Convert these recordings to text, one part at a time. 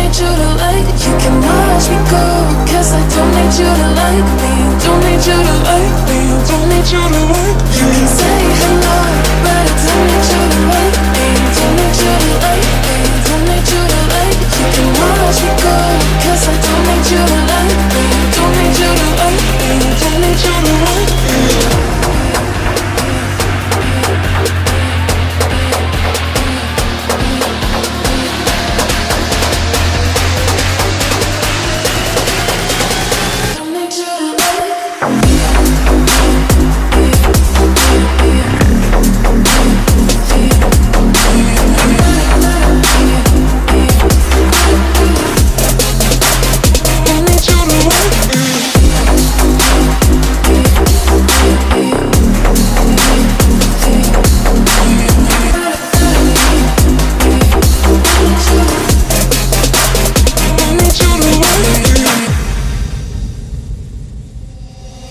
need you to like. You can watch me go, cause I don't need you to like me. Don't need you to like me. Don't need you to like me. You can say hello, but I don't need you to like me. Don't need you to like me. Don't need you to like. You can watch me go, cause I don't need you to like me. Don't need you to like me. Don't need you to like me.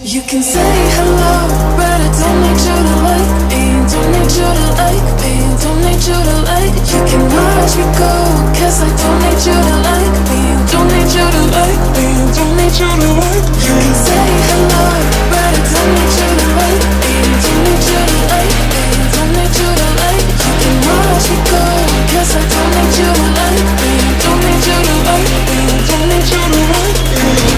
You can say hello, but I don't need you to like me. Don't need you to like me. Don't need you to like. You can watch me go, cause I don't need you to like me. Don't need you to like me. Don't need you to like. You can say hello, but I don't need you to like me. Don't need you to like me. Don't need you to like. You can watch me go, cause I don't need you to like me. Don't need you to like me. Don't need you to like me.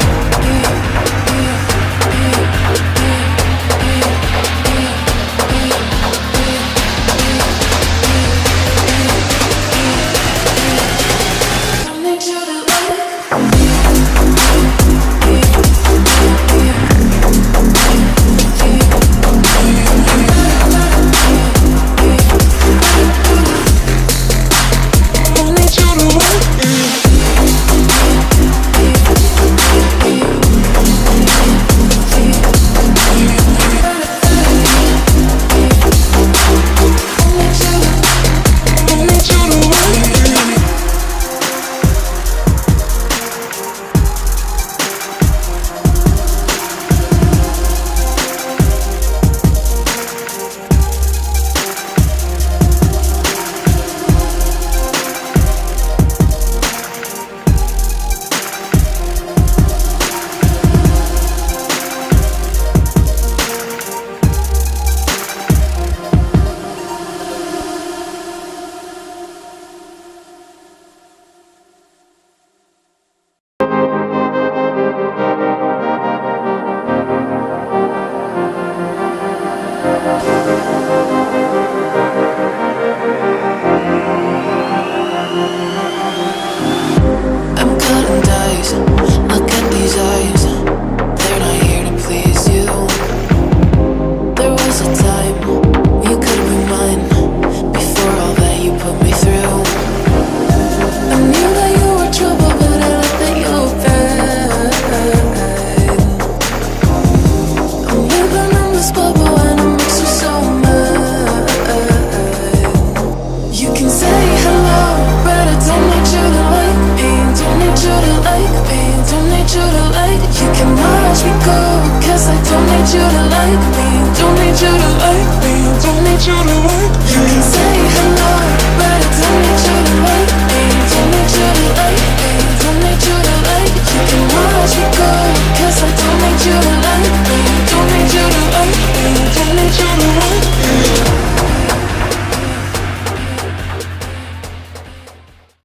you to like me, don't need you to like me, don't need you to like me. You can say hello,